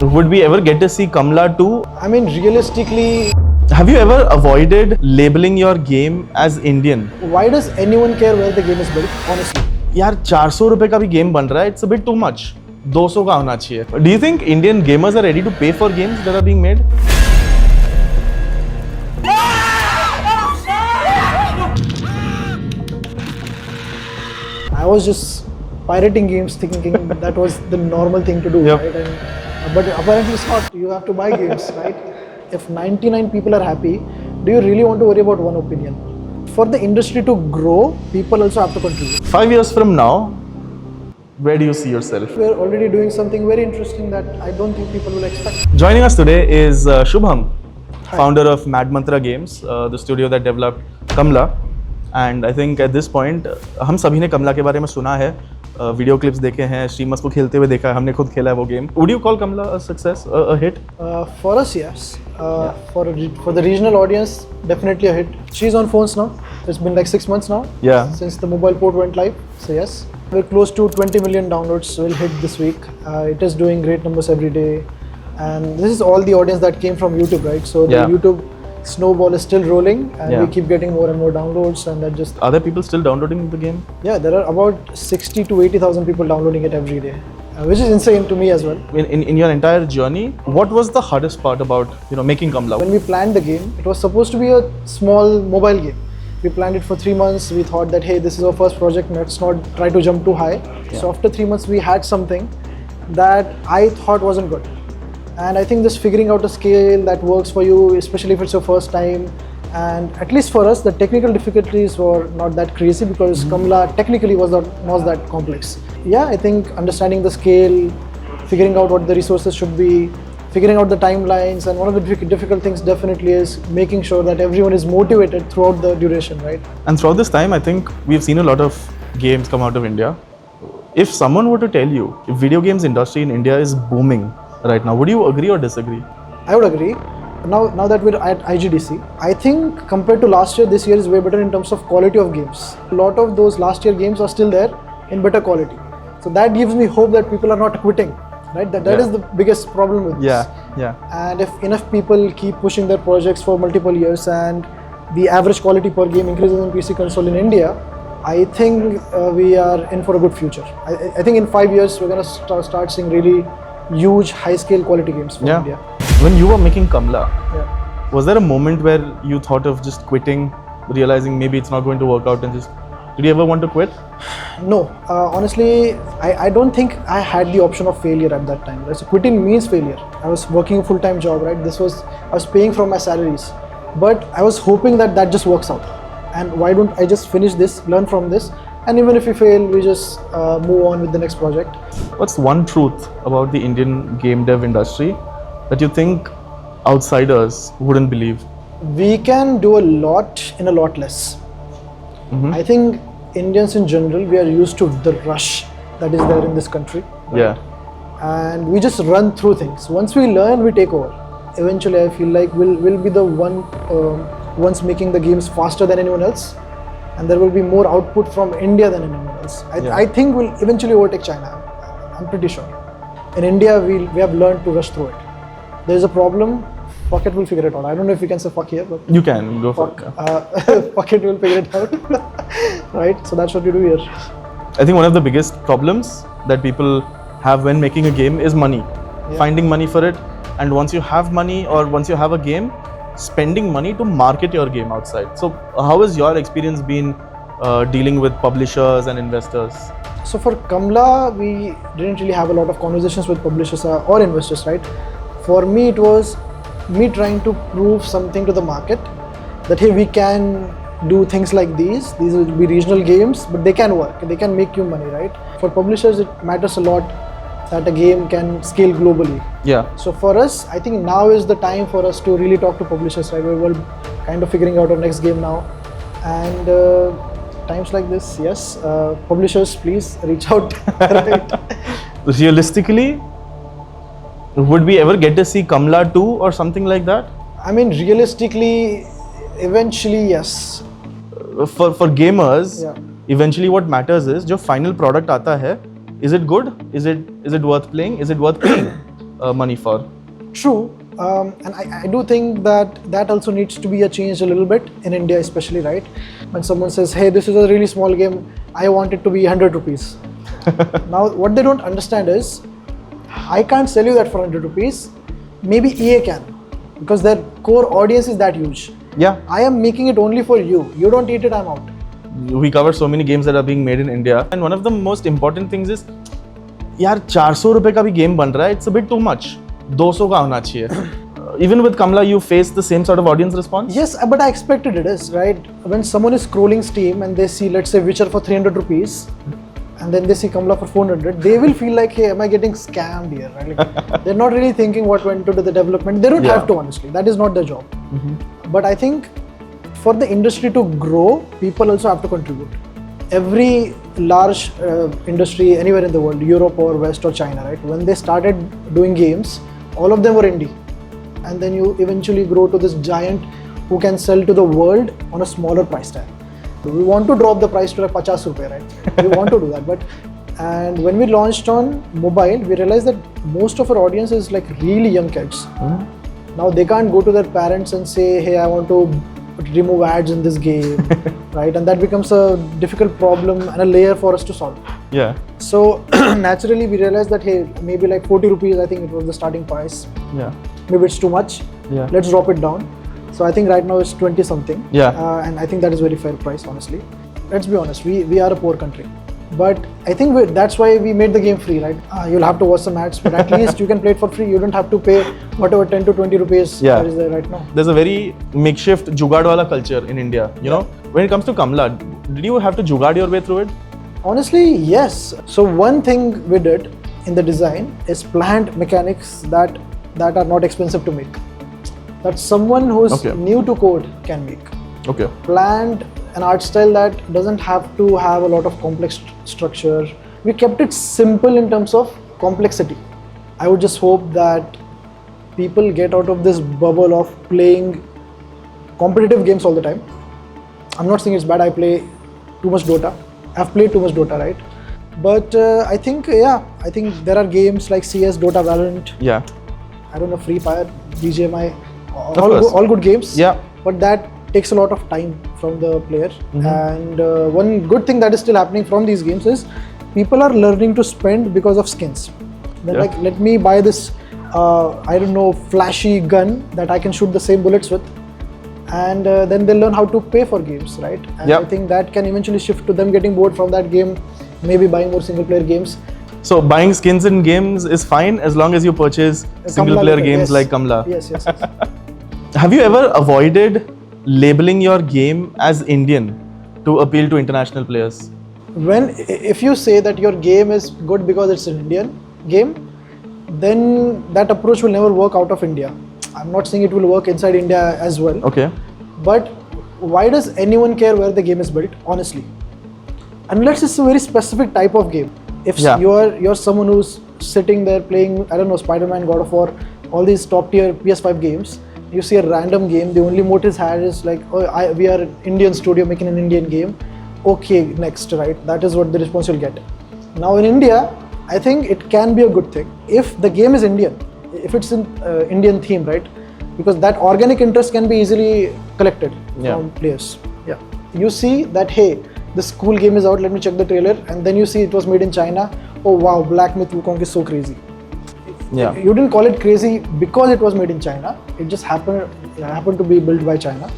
Would we ever get to see Kamla 2? I mean, realistically, Have you ever avoided labeling your game as Indian? why does anyone care where the game is built, honestly? यार 400 रुपए का भी game बन रहा है, it's a bit too much. 200 का होना चाहिए. Do you think Indian gamers are ready to pay for games that are being made? I was just pirating games thinking that was the normal thing to do, Yep. right? But apparently it's not. You have to buy games, right? If 99 people are happy, do you really want to worry about one opinion? For the industry to grow, people also have to contribute. 5 years from now, where do you see yourself? We're already doing something very interesting that I don't think people will expect. Joining us today is Shubham, founder of Mad Mantra Games, the studio that developed Kamla. And I think at this point, हम सभी ने कमला के बारे में सुना है, video clips देखे हैं, स्ट्रीमर्स को खेलते हुए देखा है, हमने खुद खेला है वो game. Would you call Kamla a success, a hit? For us, yes. For the regional audience, definitely a hit. She's on phones now. It's been like 6 months now. Yeah. Since the mobile port went live. So yes, we're close to 20 million downloads. We'll hit this week. It is doing great numbers every day, and this is all the audience that came from YouTube, right? So the YouTube snowball is still rolling, and we keep getting more and more downloads, and that just. Are there people still downloading the game? Yeah, there are about 60 to 80,000 people downloading it every day, which is insane to me as well. In your entire journey, what was the hardest part about making Kamla? When we planned the game, it was supposed to be a small mobile game. We planned it for 3 months. We thought that, hey, this is our first project, let's not try to jump too high. So after 3 months, we had something that I thought wasn't good. And I think just figuring out a scale that works for you, especially if it's your first time. And at least for us, the technical difficulties were not that crazy because Kamla technically was not that complex. Yeah, I think understanding the scale, figuring out what the resources should be, figuring out the timelines, and one of the difficult things definitely is making sure that everyone is motivated throughout the duration, right? And throughout this time, I think we've seen a lot of games come out of India. If someone were to tell you, if video games industry in India is booming right now, would you agree or disagree? I would agree. Now that we're at IGDC, I think compared to last year, this year is way better in terms of quality of games. A lot of those last year games are still there in better quality. So that gives me hope that people are not quitting, right? That is the biggest problem with this. Yeah. And if enough people keep pushing their projects for multiple years and the average quality per game increases in PC console in India, I think we are in for a good future. I think in 5 years, we're going to start seeing really huge high-scale quality games from India. When you were making Kamla, Yeah. was there a moment where you thought of just quitting, realizing maybe it's not going to work out, and just did you ever want to quit? No, honestly, I don't think I had the option of failure at that time. Right? So quitting means failure. I was working a full-time job, right? I was paying from my salaries, but I was hoping that just works out. And why don't I just finish this, learn from this, and even if we fail, we just move on with the next project. What's one truth about the Indian game dev industry that you think outsiders wouldn't believe? We can do a lot in a lot less. I think Indians in general, we are used to the rush that is there in this country. Right? Yeah. And we just run through things. Once we learn, we take over. Eventually, I feel like we'll be the ones making the games faster than anyone else, and there will be more output from India than anyone else. I think we'll eventually overtake China. I'm pretty sure. In India, we have learned to rush through it. There is a problem. Fuck it, we'll figure it out. I don't know if we can say fuck here, but You can go for it. fuck it, we'll figure it out. Right? So that's what we do here. I think one of the biggest problems that people have when making a game is money. Finding money for it, and once you have money or once you have a game, spending money to market your game outside. So how has your experience been dealing with publishers and investors? So for Kamla, we didn't really have a lot of conversations with publishers or investors, right? For me, it was me trying to prove something to the market that, hey, we can do things like these. These will be regional games, but they can work. They can make you money, right? For publishers, it matters a lot that a game can scale globally. Yeah. So for us, I think now is the time for us to really talk to publishers, right? We're kind of figuring out our next game now. And times like this, yes, publishers, please reach out. Right? Realistically, would we ever get to see Kamla 2 or something like that? I mean, realistically, eventually, yes. For gamers, Yeah. eventually what matters is जो final product आता है, is it good? Is it worth playing? Is it worth paying? money for. True, and I do think that also needs to be a change a little bit in India, especially, right? When someone says, "Hey, this is a really small game. I want it to be 100 rupees." Now, what they don't understand is, I can't sell you that for 100 rupees. Maybe EA can, because their core audience is that huge. Yeah. I am making it only for you. You don't eat it, I'm out. We cover so many games that are being made in India, and one of the most important things is, यार 400 रुपए का भी game बन रहा है. It's a bit too much. 200 का होना चाहिए. Even with Kamla, you face the same sort of audience response? Yes, but I expected it is, right? When someone is scrolling Steam and they see, let's say, Witcher for 300 rupees, and then they see Kamla for 400, they will feel like, hey, am I getting scammed here? Right? Like, they're not really thinking what went into the development. They don't have to, honestly. That is not their job. But I think for the industry to grow, people also have to contribute. Every large industry anywhere in the world, Europe or West or China, right? When they started doing games, all of them were indie. And then you eventually grow to this giant who can sell to the world on a smaller price tag. We want to drop the price to like 50 rupees, right? We want to do that. And when we launched on mobile, we realized that most of our audience is like really young kids. Now they can't go to their parents and say, hey, I want to remove ads in this game, right? And that becomes a difficult problem and a layer for us to solve. Yeah. So naturally we realized that, hey, maybe like 40 rupees, I think it was the starting price. Yeah. Maybe it's too much. Yeah. Let's drop it down. So I think right now it's 20 something. Yeah. And I think that is very fair price, honestly. Let's be honest, we are a poor country. But I think that's why we made the game free, right? You'll have to watch some ads, but at least you can play it for free. You don't have to pay whatever 10 to 20 rupees that is there right now. There's a very makeshift jugaad wala culture in India. You know, when it comes to Kamla, did you have to jugaad your way through it? Honestly, yes. So one thing we did in the design is planned mechanics that are not expensive to make. That someone who's new to code can make. Okay. Planned an art style that doesn't have to have a lot of complex structure. We kept it simple in terms of complexity. I would just hope that people get out of this bubble of playing competitive games all the time. I'm not saying it's bad, I play too much Dota. I've played too much Dota, right? But I think there are games like CS, Dota, Valorant. Yeah. I don't know, Free Fire, BGMI, all good games. Yeah. But that takes a lot of time from the player. And one good thing that is still happening from these games is people are learning to spend because of skins. They're like, let me buy this, I don't know, flashy gun that I can shoot the same bullets with. And then they'll learn how to pay for games, right? And I think that can eventually shift to them getting bored from that game, maybe buying more single player games. So buying skins in games is fine as long as you purchase single player games like Kamla. Yes. Have you ever avoided labeling your game as Indian to appeal to international players? If you say that your game is good because it's an Indian game, then that approach will never work out of India. I'm not saying it will work inside India as well. Okay. But why does anyone care where the game is built, honestly? Unless it's a very specific type of game. If you're someone who's sitting there playing, I don't know, Spider-Man, God of War, all these top tier PS5 games, you see a random game, the only motive had is like, oh, we are an Indian studio making an Indian game. Okay, next, right? That is what the response you'll get. Now in India, I think it can be a good thing. If the game is Indian, if it's an Indian theme, right? Because that organic interest can be easily collected from players. Yeah. You see that, hey, this cool game is out, let me check the trailer. And then you see it was made in China. Oh wow, Black Myth Wukong is so crazy. Yeah. You didn't call it crazy because it was made in China. It just happened to be built by China,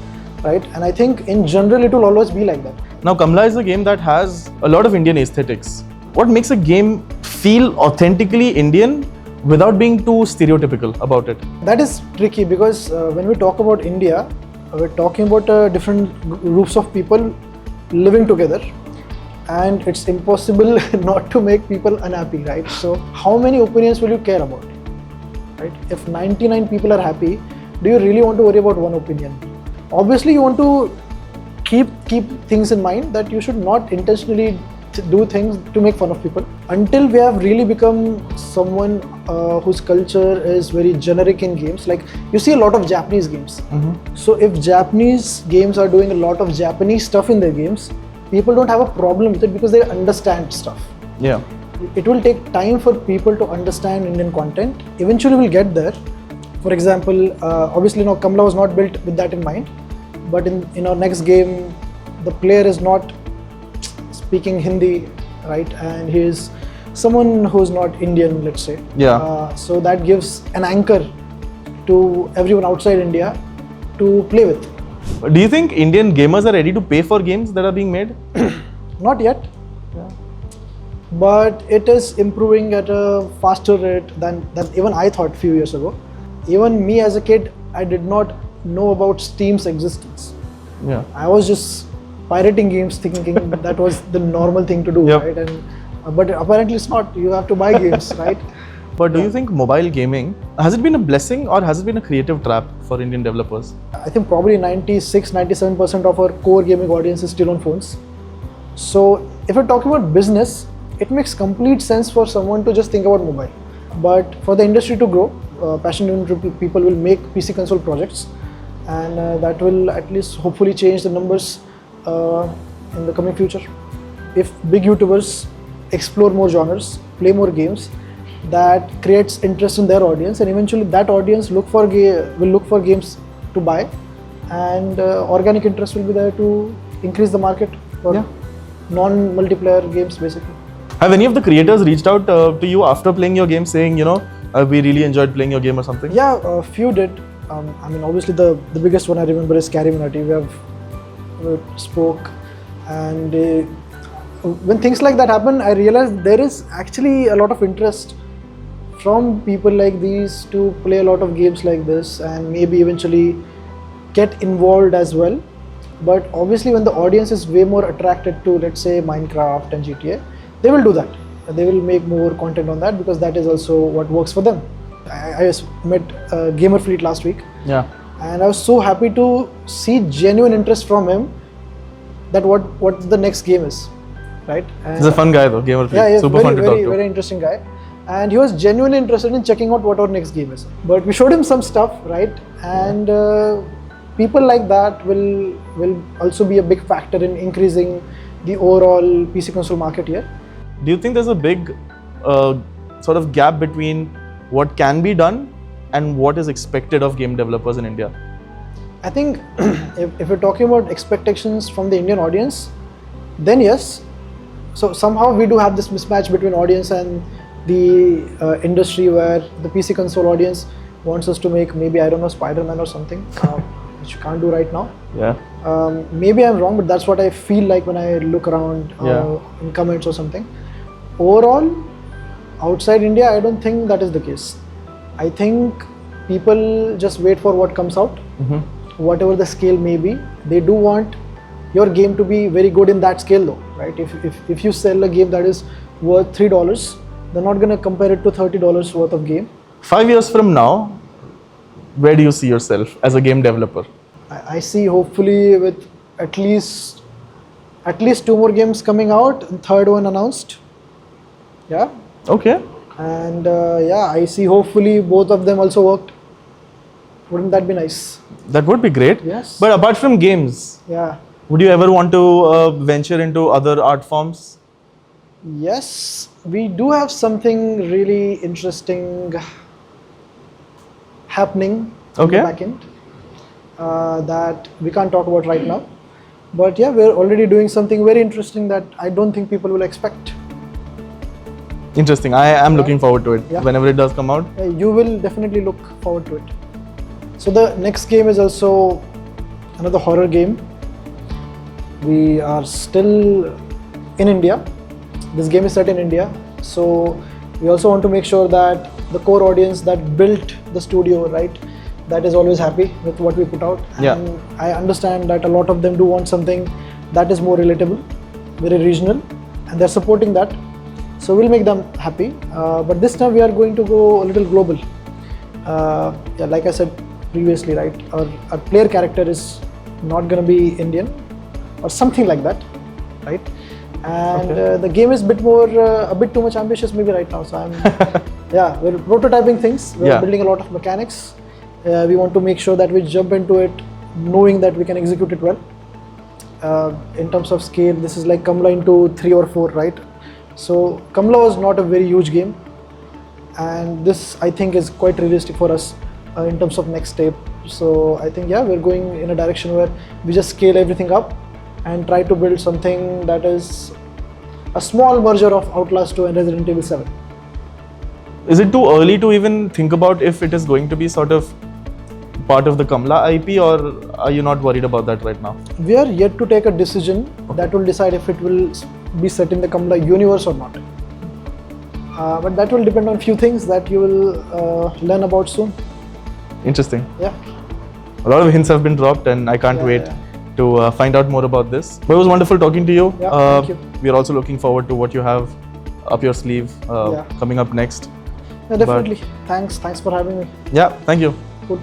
right? And I think in general it will always be like that. Now Kamla is a game that has a lot of Indian aesthetics. What makes a game feel authentically Indian without being too stereotypical about it? That is tricky because when we talk about India, we're talking about different groups of people living together. And it's impossible not to make people unhappy, right? So how many opinions will you care about, right? If 99 people are happy, do you really want to worry about one opinion? Obviously, you want to keep things in mind that you should not intentionally do things to make fun of people. Until we have really become someone whose culture is very generic in games, like you see a lot of Japanese games. So if Japanese games are doing a lot of Japanese stuff in their games, people don't have a problem with it because they understand stuff. Yeah. it will take time for people to understand Indian content. Eventually we'll get there. For example, obviously now Kamla was not built with that in mind, but in our next game, the player is not speaking Hindi, right? And he is someone who is not Indian, let's say. Yeah. So that gives an anchor to everyone outside India to play with. Do you think Indian gamers are ready to pay for games that are being made? Not yet. But it is improving at a faster rate than even I thought a few years ago. Even me as a kid, I did not know about Steam's existence. Yeah. I was just pirating games thinking that was the normal thing to do, Yep. right? And but apparently it's not. You have to buy games, right? But do you think mobile gaming, has it been a blessing or has it been a creative trap for Indian developers? I think probably 96-97% of our core gaming audience is still on phones. So if we're talking about business, it makes complete sense for someone to just think about mobile. But for the industry to grow, passionate people will make PC console projects, and that will at least hopefully change the numbers in the coming future. If big YouTubers explore more genres, play more games, that creates interest in their audience, and eventually that audience will look for games to buy, and organic interest will be there to increase the market for non-multiplayer games basically. Have any of the creators reached out to you after playing your game saying, we really enjoyed playing your game or something? Yeah, a few did. I mean, obviously the biggest one I remember is Carry Minati. We have spoke, and when things like that happen, I realized there is actually a lot of interest from people like these to play a lot of games like this and maybe eventually get involved as well. But obviously when the audience is way more attracted to, let's say, Minecraft and GTA, they will do that. They will make more content on that because that is also what works for them. I just met Gamer Fleet last week. Yeah. And I was so happy to see genuine interest from him that what the next game is, right? And he's a fun guy though, Gamer Fleet. Yeah, super fun to talk to. Very interesting guy. And he was genuinely interested in checking out what our next game is. But we showed him some stuff, right? And people like that will also be a big factor in increasing the overall PC console market here. Do you think there's a big sort of gap between what can be done and what is expected of game developers in India? I think if we're talking about expectations from the Indian audience, then yes. So somehow we do have this mismatch between audience and the industry, where the PC console audience wants us to make maybe, I don't know, Spider-Man or something, which you can't do right now. Yeah. Maybe I'm wrong, but that's what I feel like when I look around in comments or something. Overall, outside India, I don't think that is the case. I think people just wait for what comes out, whatever the scale may be. They do want your game to be very good in that scale though, right? If you sell a game that is worth $3, they're not going to compare it to $30 worth of game. 5 years from now, where do you see yourself as a game developer? I see hopefully with at least 2 more games coming out, and third one announced. Yeah. Okay. And I see hopefully both of them also worked. Wouldn't that be nice? That would be great. Yes. But apart from games, would you ever want to venture into other art forms? Yes, we do have something really interesting happening in the back end that we can't talk about right now. But yeah, we're already doing something very interesting that I don't think people will expect. Interesting. I am looking forward to it whenever it does come out. You will definitely look forward to it. So the next game is also another horror game. We are still in India. This game is set in India. So we also want to make sure that the core audience that built the studio, right, that is always happy with what we put out. And I understand that a lot of them do want something that is more relatable, very regional, and they're supporting that. So we'll make them happy. But this time we are going to go a little global. Like I said previously, right, our player character is not going to be Indian or something like that, right? And the game is a bit too much ambitious maybe right now. So I'm, we're prototyping things. We're building a lot of mechanics. We want to make sure that we jump into it knowing that we can execute it well. In terms of scale, this is like Kamla into 3 or 4, right? So Kamla was not a very huge game, and this I think is quite realistic for us in terms of next step. So I think yeah, we're going in a direction where we just scale everything up and try to build something that is a small merger of Outlast 2 and Resident Evil 7. Is it too early to even think about if it is going to be sort of part of the Kamla IP, or are you not worried about that right now? We are yet to take a decision that will decide if it will be set in the Kamla universe or not. But that will depend on few things that you will learn about soon. Interesting. Yeah. A lot of hints have been dropped, and I can't wait to find out more about this. But it was wonderful talking to you. Yeah, thank you. We are also looking forward to what you have up your sleeve coming up next. Yeah, definitely. Thanks for having me. Yeah, thank you. Cool.